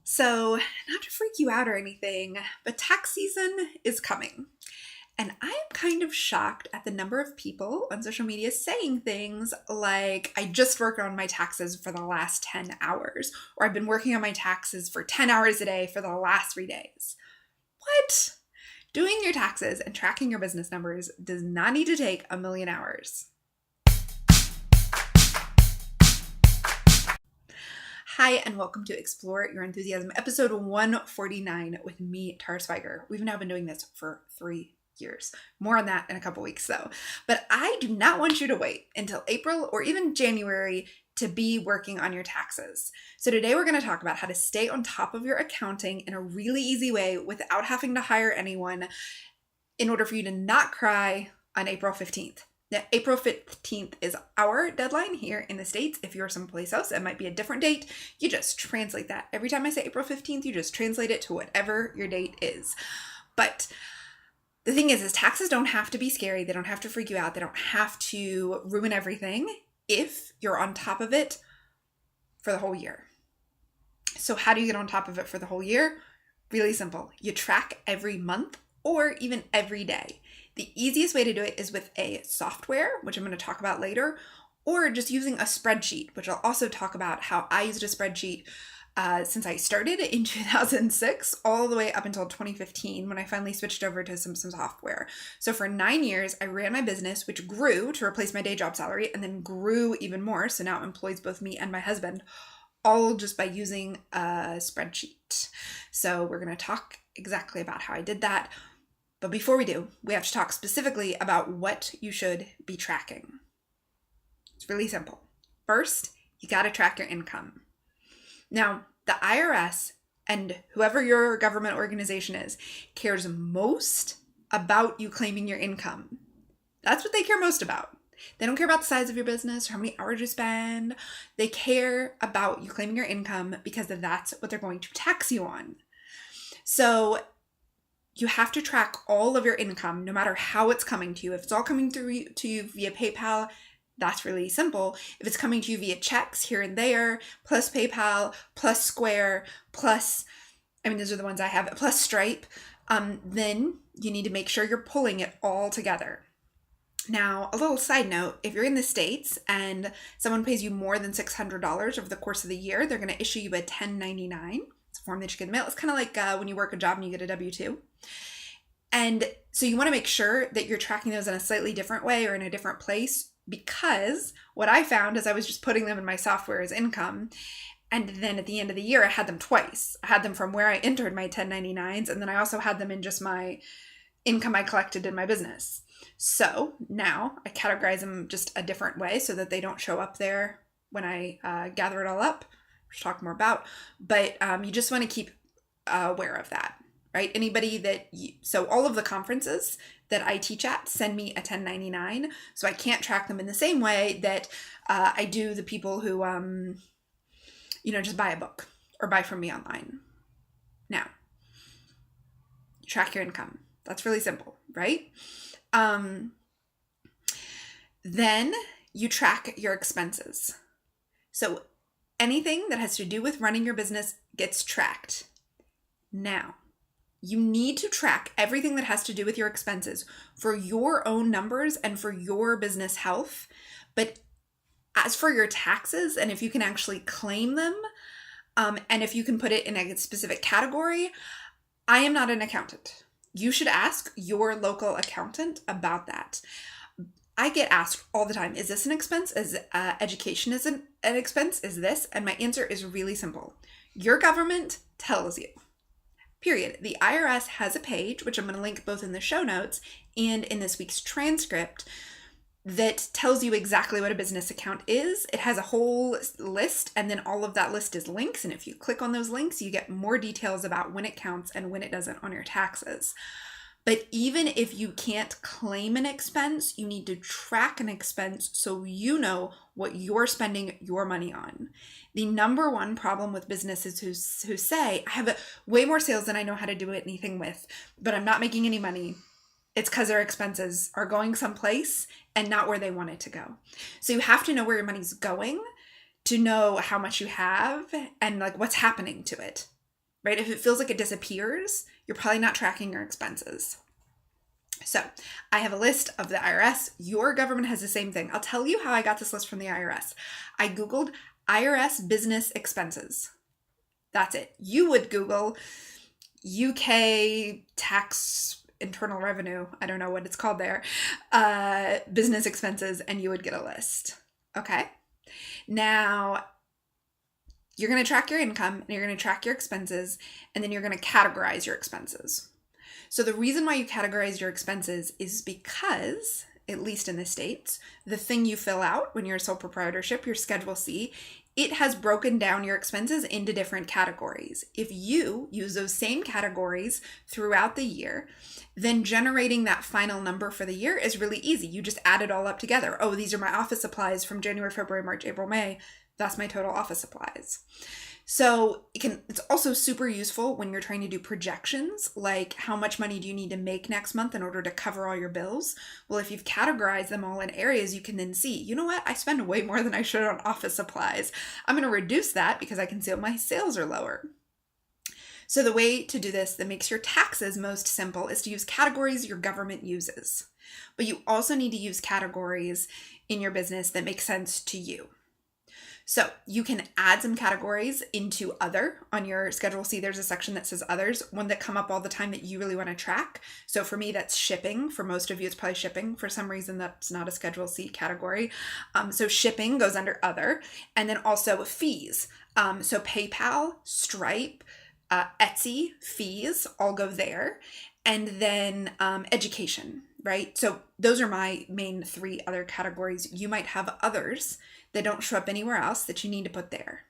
So, not to freak you out or anything, but tax season is coming. And I am kind of shocked at the number of people on social media saying things like, I just worked on my taxes for the last 10 hours, or I've been working on my taxes for 10 hours a day for the last 3 days. What? Doing your taxes and tracking your business numbers does not need to take a million hours. Hi, and welcome to Explore Your Enthusiasm, episode 149 with me, Tara Swiger. We've now been doing this for 3 years. More on that in a couple weeks, though. But I do not want you to wait until April or even January to be working on your taxes. So today we're going to talk about how to stay on top of your accounting in a really easy way without having to hire anyone in order for you to not cry on April 15th. Now, April 15th is our deadline here in the States. If you're someplace else, it might be a different date. You just translate that. Every time I say April 15th, you just translate it to whatever your date is. But the thing is taxes don't have to be scary. They don't have to freak you out. They don't have to ruin everything if you're on top of it for the whole year. So how do you get on top of it for the whole year? Really simple. You track every month or even every day. The easiest way to do it is with a software, which I'm going to talk about later, or just using a spreadsheet, which I'll also talk about how I used a spreadsheet since I started in 2006 all the way up until 2015 when I finally switched over to some software. So for 9 years, I ran my business, which grew to replace my day job salary and then grew even more. So now it employs both me and my husband, all just by using a spreadsheet. So we're going to talk exactly about how I did that. But before we do, we have to talk specifically about what you should be tracking. It's really simple. First, you got to track your income. Now, the IRS and whoever your government organization is cares most about you claiming your income. That's what they care most about. They don't care about the size of your business or how many hours you spend. They care about you claiming your income because that's what they're going to tax you on. So you have to track all of your income, no matter how it's coming to you. If it's all coming through to you via PayPal, that's really simple. If it's coming to you via checks here and there, plus PayPal, plus Square, plus, those are the ones I have, plus Stripe, then you need to make sure you're pulling it all together. Now, a little side note, if you're in the States and someone pays you more than $600 over the course of the year, they're going to issue you a 1099. It's a form that you can mail. It's kind of like when you work a job and you get a W-2. And so you want to make sure that you're tracking those in a slightly different way or in a different place, because what I found is I was just putting them in my software as income. And then at the end of the year, I had them twice. I had them from where I entered my 1099s, and then I also had them in just my income I collected in my business. So now I categorize them just a different way so that they don't show up there when I gather it all up, which we'll talk more about. But you just want to keep aware of that. Right? So all of the conferences that I teach at send me a 1099. So I can't track them in the same way that I do the people who, just buy a book or buy from me online. Now, track your income. That's really simple, right? Then you track your expenses. So anything that has to do with running your business gets tracked. Now, you need to track everything that has to do with your expenses for your own numbers and for your business health. But as for your taxes, and if you can actually claim them, and if you can put it in a specific category, I am not an accountant. You should ask your local accountant about that. I get asked all the time, is this an expense? Is education is an expense? Is this? And my answer is really simple. Your government tells you. Period. The IRS has a page, which I'm going to link both in the show notes and in this week's transcript, that tells you exactly what a business account is. It has a whole list, and then all of that list is links. And if you click on those links, you get more details about when it counts and when it doesn't on your taxes. But even if you can't claim an expense, you need to track an expense so you know what you're spending your money on. The number one problem with businesses who say, I have way more sales than I know how to do anything with, but I'm not making any money. It's because their expenses are going someplace and not where they want it to go. So you have to know where your money's going to know how much you have and like what's happening to it. right? If it feels like it disappears, you're probably not tracking your expenses. So I have a list of the IRS. Your government has the same thing. I'll tell you how I got this list from the IRS. I Googled IRS business expenses. That's it. You would Google UK tax internal revenue. I don't know what it's called there. Business expenses, and you would get a list. Okay. Now, you're going to track your income and you're going to track your expenses, and then you're going to categorize your expenses. So the reason why you categorize your expenses is because, at least in the States, the thing you fill out when you're a sole proprietorship, your Schedule C, it has broken down your expenses into different categories. If you use those same categories throughout the year, then generating that final number for the year is really easy. You just add it all up together. Oh, these are my office supplies from January, February, March, April, May. That's my total office supplies. So it's also super useful when you're trying to do projections, like how much money do you need to make next month in order to cover all your bills? Well, if you've categorized them all in areas, you can then see, you know what? I spend way more than I should on office supplies. I'm going to reduce that because I can see my sales are lower. So the way to do this that makes your taxes most simple is to use categories your government uses. But you also need to use categories in your business that make sense to you. So you can add some categories into other on your Schedule C. There's a section that says others, one that come up all the time that you really want to track. So for me, that's shipping. For most of you, it's probably shipping. For some reason, that's not a Schedule C category. So shipping goes under other, and then also fees. So PayPal, Stripe, Etsy, fees all go there. And then education, right? So those are my main three other categories. You might have others that don't show up anywhere else that you need to put there.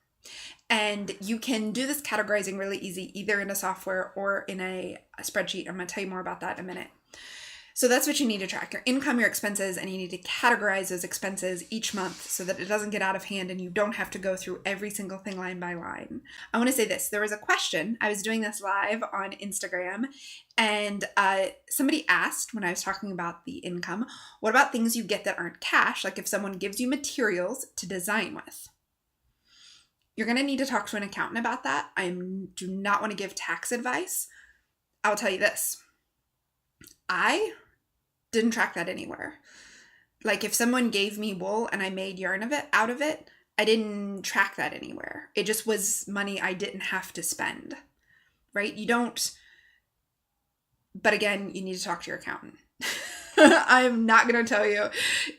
And you can do this categorizing really easy, either in a software or in a spreadsheet. I'm going to tell you more about that in a minute. So that's what you need to track: your income, your expenses, and you need to categorize those expenses each month so that it doesn't get out of hand and you don't have to go through every single thing line by line. I want to say this. There was a question. I was doing this live on Instagram, and somebody asked when I was talking about the income, what about things you get that aren't cash? Like if someone gives you materials to design with. You're going to need to talk to an accountant about that. I do not want to give tax advice. I'll tell you this. I didn't track that anywhere. Like if someone gave me wool and I made yarn out of it, I didn't track that anywhere. It just was money I didn't have to spend, right? You don't, but again, you need to talk to your accountant. I'm not going to tell you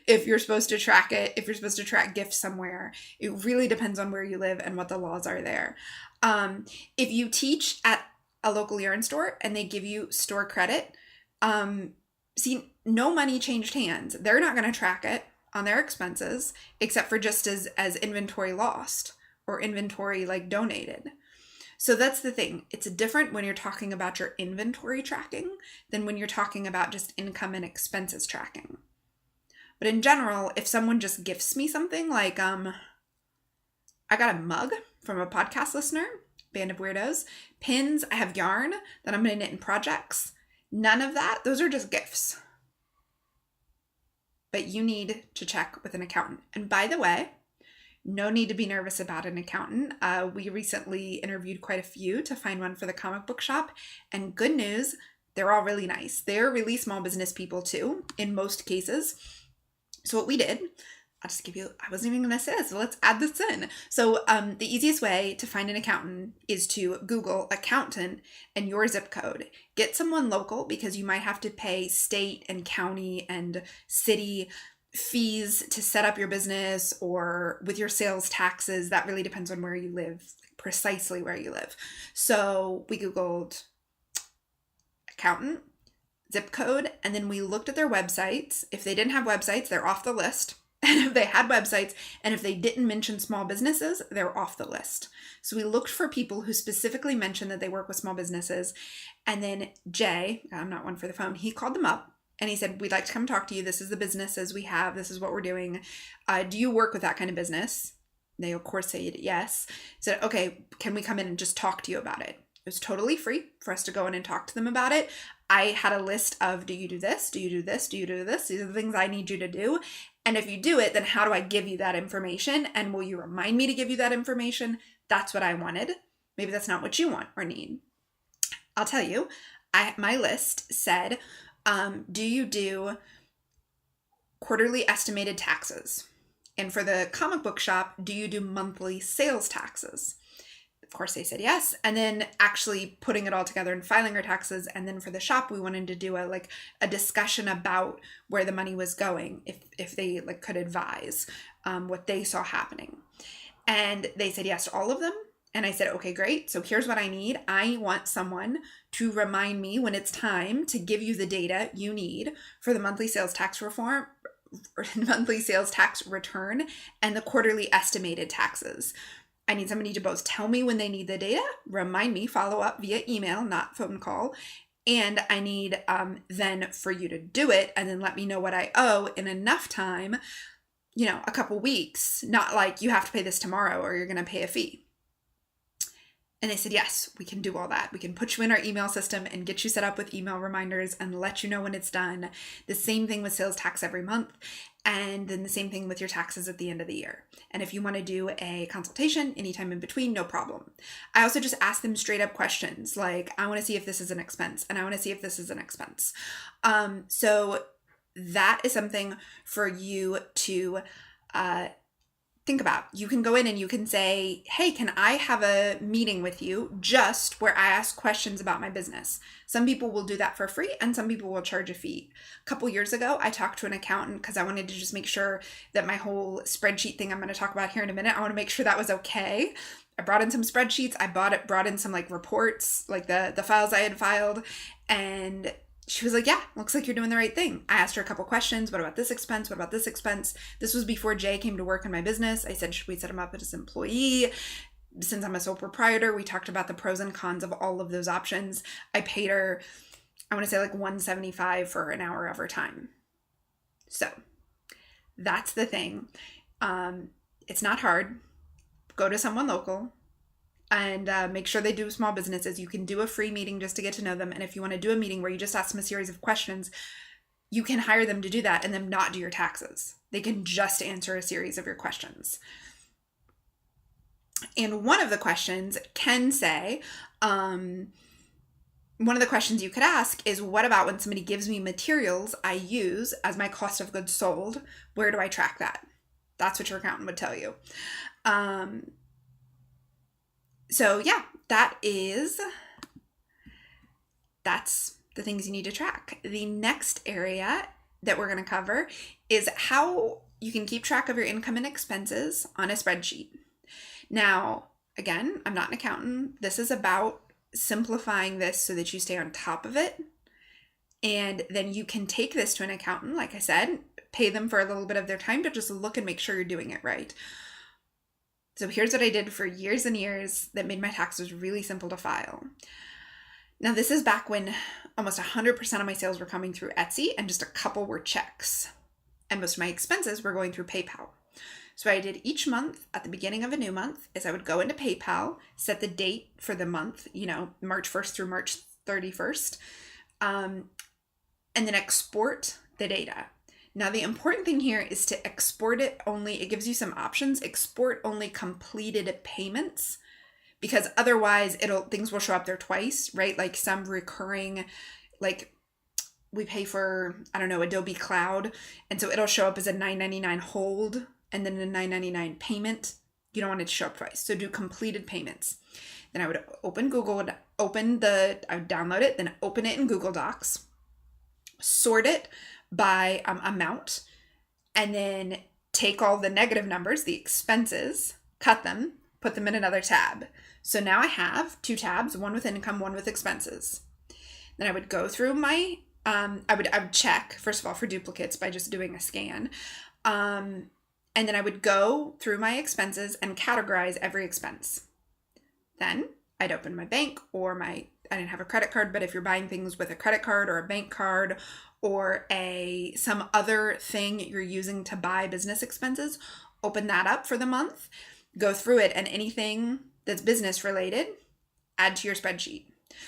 if you're supposed to track it, if you're supposed to track gifts somewhere. It really depends on where you live and what the laws are there. If you teach at a local yarn store and they give you store credit, see, no money changed hands. They're not going to track it on their expenses, except for just as inventory lost or inventory like donated. So that's the thing. It's different when you're talking about your inventory tracking than when you're talking about just income and expenses tracking. But in general, if someone just gifts me something like, I got a mug from a podcast listener, Band of Weirdos, pins, I have yarn that I'm going to knit in projects. None of that. Those are just gifts. But you need to check with an accountant. And by the way, no need to be nervous about an accountant. We recently interviewed quite a few to find one for the comic book shop. And good news, they're all really nice. They're really small business people too, in most cases. So what we did, I'll just give you, I wasn't even going to say this, so let's add this in. So the easiest way to find an accountant is to Google accountant and your zip code. Get someone local because you might have to pay state and county and city fees to set up your business or with your sales taxes. That really depends on where you live, precisely where you live. So we Googled accountant, zip code, and then we looked at their websites. If they didn't have websites, they're off the list. And if they had websites, and if they didn't mention small businesses, they're off the list. So we looked for people who specifically mentioned that they work with small businesses. And then Jay, I'm not one for the phone, he called them up and he said, we'd like to come talk to you. This is the businesses we have. This is what we're doing. Do you work with that kind of business? They, of course, said yes. He said, okay, can we come in and just talk to you about it? It was totally free for us to go in and talk to them about it. I had a list of, do you do this? Do you do this? Do you do this? These are the things I need you to do. And if you do it, then how do I give you that information? And will you remind me to give you that information? That's what I wanted. Maybe that's not what you want or need. I'll tell you, my list said, do you do quarterly estimated taxes? And for the comic book shop, do you do monthly sales taxes? Of course, they said yes. And then actually putting it all together and filing our taxes. And then for the shop, we wanted to do a discussion about where the money was going, if they could advise what they saw happening. And they said yes to all of them. And I said, okay, great. So here's what I need. I want someone to remind me when it's time to give you the data you need for the monthly sales tax reform, monthly sales tax return, and the quarterly estimated taxes. I need somebody to both tell me when they need the data, remind me, follow up via email, not phone call. And I need then for you to do it and then let me know what I owe in enough time, a couple weeks, not like you have to pay this tomorrow or you're going to pay a fee. And they said, yes, we can do all that. We can put you in our email system and get you set up with email reminders and let you know when it's done. The same thing with sales tax every month. And then the same thing with your taxes at the end of the year. And if you want to do a consultation anytime in between, no problem. I also just ask them straight up questions like, I want to see if this is an expense and I want to see if this is an expense. So that is something for you to think about. You can go in and you can say, hey, can I have a meeting with you just where I ask questions about my business? Some people will do that for free and some people will charge a fee. A couple years ago, I talked to an accountant because I wanted to just make sure that my whole spreadsheet thing I'm going to talk about here in a minute, I want to make sure that was okay. I brought in some spreadsheets. I brought in some reports, the files I had filed, and she was like, yeah, looks like you're doing the right thing. I asked her a couple questions. What about this expense? What about this expense? This was before Jay came to work in my business. I said, should we set him up as an employee? Since I'm a sole proprietor, we talked about the pros and cons of all of those options. I paid her, I want to say $175 for an hour of her time. So that's the thing. It's not hard. Go to someone local and make sure they do small businesses. You can do a free meeting just to get to know them. And if you want to do a meeting where you just ask them a series of questions, you can hire them to do that and then not do your taxes. They can just answer a series of your questions. And one of the questions can say, one of the questions you could ask is, what about when somebody gives me materials I use as my cost of goods sold? Where do I track that? That's what your accountant would tell you. So yeah, that's the things you need to track. The next area that we're going to cover is how you can keep track of your income and expenses on a spreadsheet. Now, again, I'm not an accountant. This is about simplifying this so that you stay on top of it. And then you can take this to an accountant, like I said, pay them for a little bit of their time to just look and make sure you're doing it right. So here's what I did for years and years that made my taxes really simple to file. Now, this is back when almost 100% of my sales were coming through Etsy and just a couple were checks. And most of my expenses were going through PayPal. So I did each month at the beginning of a new month is I would go into PayPal, set the date for the month, March 1st through March 31st, and then export the data. Now, the important thing here is to export it only, it gives you some options, export only completed payments, because otherwise things will show up there twice, right? Like some recurring, we pay for, Adobe Cloud, and so it'll show up as a $9.99 hold and then a $9.99 payment. You don't want it to show up twice. So do completed payments. Then I would open Google, I would download it, then open it in Google Docs, sort it by amount, and then take all the negative numbers, the expenses, cut them, put them in another tab. So now I have two tabs, one with income, one with expenses. Then I would go through my, I would check, first of all, for duplicates by just doing a scan. And then I would go through my expenses and categorize every expense. Then I'd open my bank or I didn't have a credit card, but if you're buying things with a credit card or a bank card or some other thing you're using to buy business expenses, open that up for the month, go through it, and anything that's business related, add to your spreadsheet.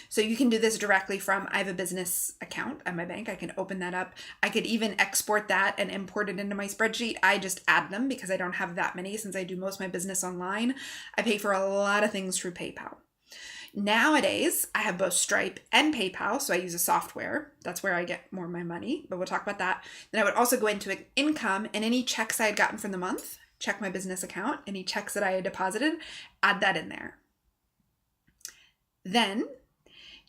So you can do this directly from, I have a business account at my bank. I can open that up. I could even export that and import it into my spreadsheet. I just add them because I don't have that many since I do most of my business online. I pay for a lot of things through PayPal. Nowadays, I have both Stripe and PayPal, so I use a software. That's where I get more of my money, but we'll talk about that. Then I would also go into income, and any checks I had gotten from the month, check my business account, any checks that I had deposited, add that in there. Then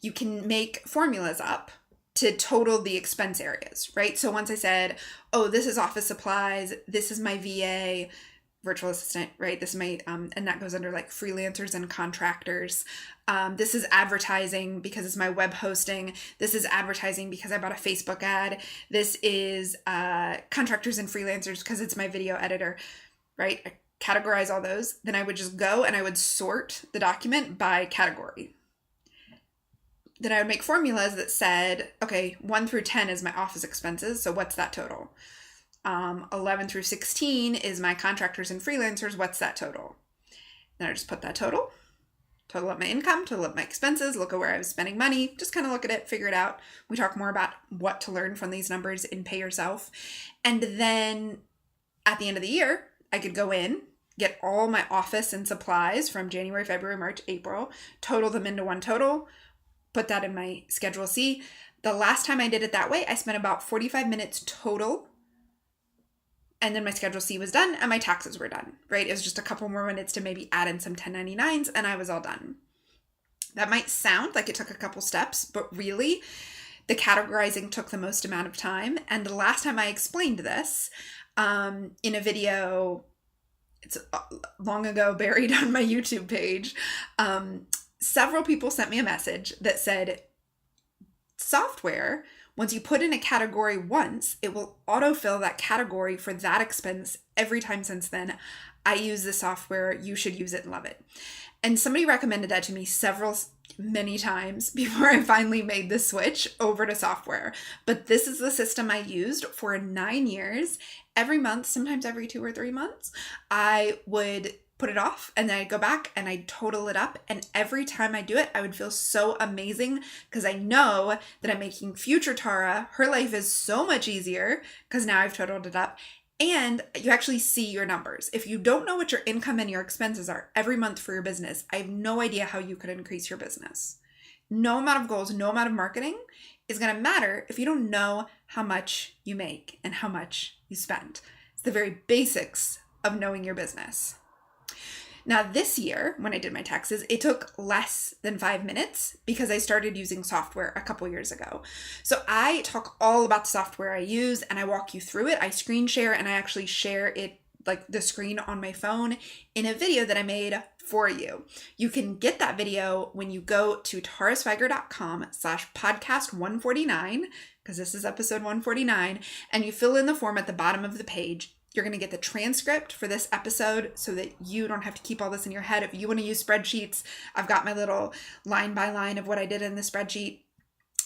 you can make formulas up to total the expense areas, right? So once I said, oh, this is office supplies, this is my VA, virtual assistant, right? This is my, and that goes under like freelancers and contractors. This is advertising because it's my web hosting. This is advertising because I bought a Facebook ad. This is contractors and freelancers because it's my video editor, right? I categorize all those. Then I would just go and I would sort the document by category. Then I would make formulas that said, okay, 1 through 10 is my office expenses. So what's that total? 11 through 16 is my contractors and freelancers. What's that total? Then I just put that total up my income, total up my expenses, look at where I was spending money, just kind of look at it, figure it out. We talk more about what to learn from these numbers in Pay Yourself. And then at the end of the year, I could go in, get all my office and supplies from January, February, March, April, total them into one total, put that in my Schedule C. The last time I did it that way, I spent about 45 minutes total. And then my Schedule C was done and my taxes were done, right? It was just a couple more minutes to maybe add in some 1099s and I was all done. That might sound like it took a couple steps, but really the categorizing took the most amount of time. And the last time I explained this in a video, it's long ago buried on my YouTube page, several people sent me a message that said, software, once you put in a category once, it will autofill that category for that expense every time since then. I use the software. You should use it and love it. And somebody recommended that to me many times before I finally made the switch over to software. But this is the system I used for 9 years. Every month, sometimes every 2 or 3 months, I would put it off and then I'd go back and I'd total it up. And every time I do it, I would feel so amazing because I know that I'm making future Tara, her life is so much easier because now I've totaled it up. And you actually see your numbers. If you don't know what your income and your expenses are every month for your business, I have no idea how you could increase your business. No amount of goals, no amount of marketing is going to matter if you don't know how much you make and how much you spend. It's the very basics of knowing your business. Now this year, when I did my taxes, it took less than 5 minutes because I started using software a couple years ago. So I talk all about the software I use and I walk you through it. I screen share and I actually share it, like the screen on my phone, in a video that I made for you. You can get that video when you go to taraswiger.com/podcast149, because this is episode 149, and you fill in the form at the bottom of the page. You're going to get the transcript for this episode so that you don't have to keep all this in your head. If you want to use spreadsheets, I've got my little line by line of what I did in the spreadsheet.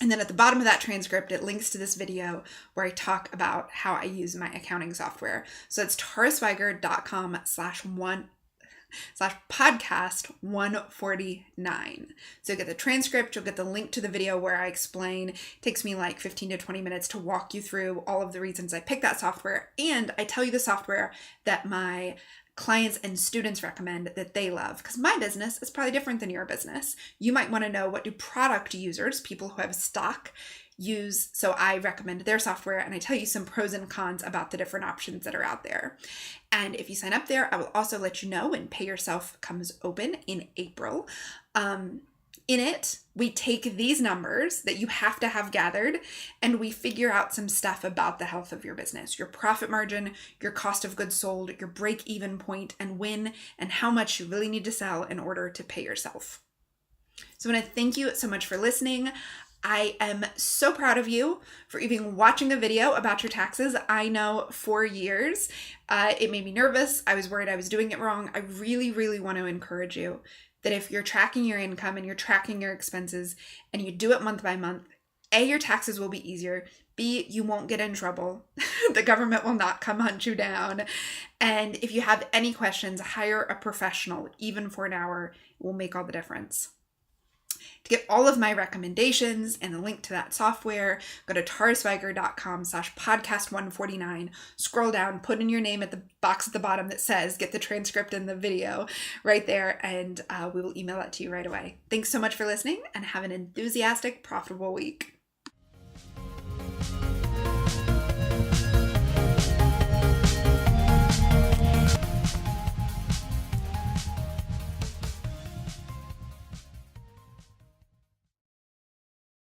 And then at the bottom of that transcript, it links to this video where I talk about how I use my accounting software. So it's taraswiger.com/podcast149. So you'll get the transcript, you'll get the link to the video where I explain. It takes me like 15 to 20 minutes to walk you through all of the reasons I picked that software. And I tell you the software that my clients and students recommend that they love, because my business is probably different than your business. You might want to know, what do product users, people who have stock, use? So I recommend their software and I tell you some pros and cons about the different options that are out there. And if you sign up there, I will also let you know when Pay Yourself comes open in April. In it, we take these numbers that you have to have gathered and we figure out some stuff about the health of your business, your profit margin, your cost of goods sold, your break-even point, and when and how much you really need to sell in order to pay yourself. So I want to thank you so much for listening. I am so proud of you for even watching a video about your taxes. I know for years, it made me nervous. I was worried I was doing it wrong. I really, really want to encourage you that if you're tracking your income and you're tracking your expenses and you do it month by month, A, your taxes will be easier. B, you won't get in trouble. The government will not come hunt you down. And if you have any questions, hire a professional, even for an hour. It will make all the difference. To get all of my recommendations and a link to that software, go to tarswiger.com/podcast149. Scroll down, put in your name at the box at the bottom that says get the transcript and the video right there, and we will email that to you right away. Thanks so much for listening, and have an enthusiastic, profitable week.